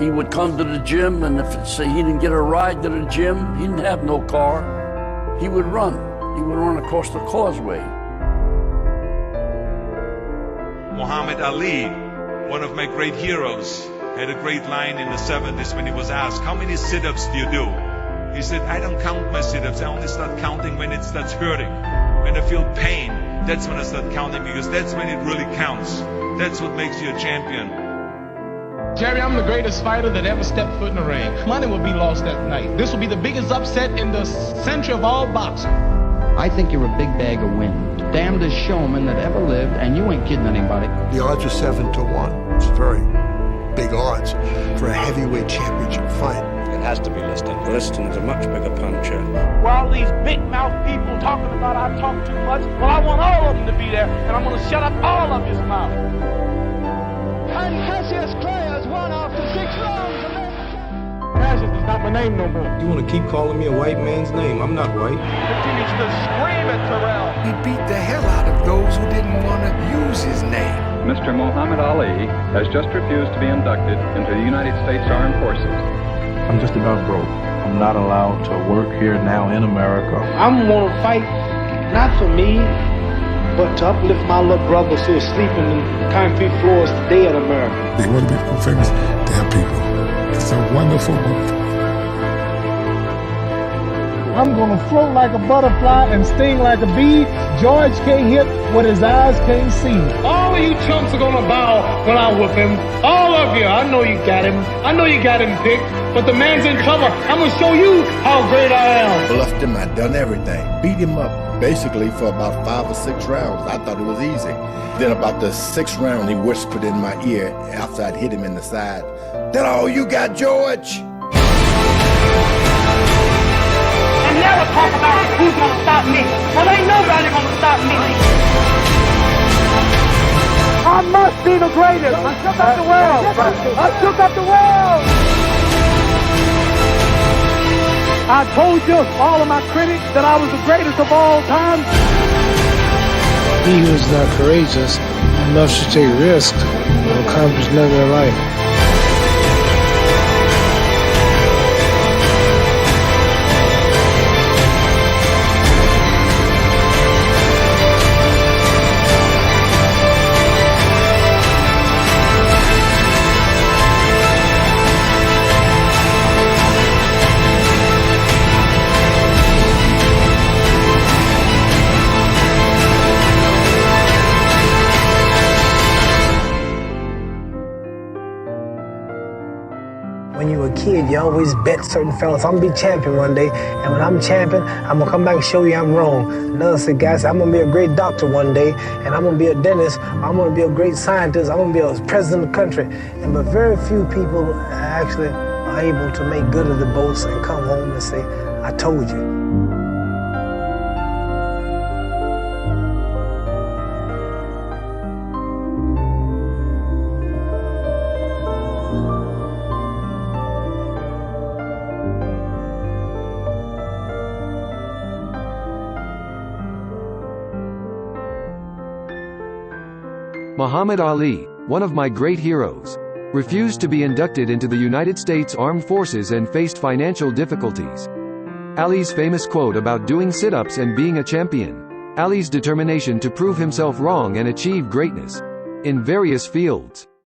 He would come to the gym, and if say he didn't get a ride to the gym, he didn't have no car. He would run. He would run across the causeway. Muhammad Ali, one of my great heroes, had a great line in the 70s when he was asked, how many sit-ups do you do? He said, I don't count my sit-ups. I only start counting when it starts hurting. When I feel pain, that's when I start counting, because that's when it really counts. That's what makes you a champion. Jerry, I'm the greatest fighter that ever stepped foot in the ring. Money will be lost that night. This will be the biggest upset in the century of all boxing. I think you're a big bag of wind. Damnedest showman that ever lived, and you ain't kidding anybody. The odds are 7-1. It's very big odds for a heavyweight championship fight. It has to be Liston. Liston's a much bigger puncher. Well, all these big-mouth people talking about I talk too much, well, I want all of them to be there, and I'm going to shut up all of his mouth. And Cassius Clay has won after 6 rounds. Cassius is not my name no more. You want to keep calling me a white man's name? I'm not white. Continues to scream at Terrell. He beat the hell out of those who didn't want to use his name. Mr. Muhammad Ali has just refused to be inducted into the United States Armed Forces. I'm just about broke. I'm not allowed to work here now in America. I'm going to fight not for me, but to uplift my little brothers who are sleeping in concrete floors today in America. They want to become famous. They're people. It's a wonderful book. I'm going to float like a butterfly and sting like a bee. George can't hit what his eyes can't see. All of you chumps are going to bow when I whoop him. All of you. I know you got him. I know you got him picked. But the man's in trouble. I'm going to show you how great I am. Bluffed him. I done everything. Beat him up basically for about 5 or 6 rounds. I thought it was easy. Then about the 6th round, he whispered in my ear after I'd hit him in the side, "That all you got, George?" And never talk about who's going to stop me. Well, ain't nobody going to stop me. I must be the greatest. I shook up the world. I shook up the world. I told you, all of my critics, that I was the greatest of all time. He who is not courageous enough to take risks will accomplish nothing in life. When you were a kid, you always bet certain fellas, I'm gonna be champion one day, and when I'm champion, I'm gonna come back and show you I'm wrong. Another said, guys, I'm gonna be a great doctor one day, and I'm gonna be a dentist, I'm gonna be a great scientist, I'm gonna be a president of the country. But very few people actually are able to make good of the boast and come home and say, I told you. Muhammad Ali, one of my great heroes, refused to be inducted into the United States Armed Forces and faced financial difficulties. Ali's famous quote about doing sit-ups and being a champion. Ali's determination to prove himself wrong and achieve greatness in various fields.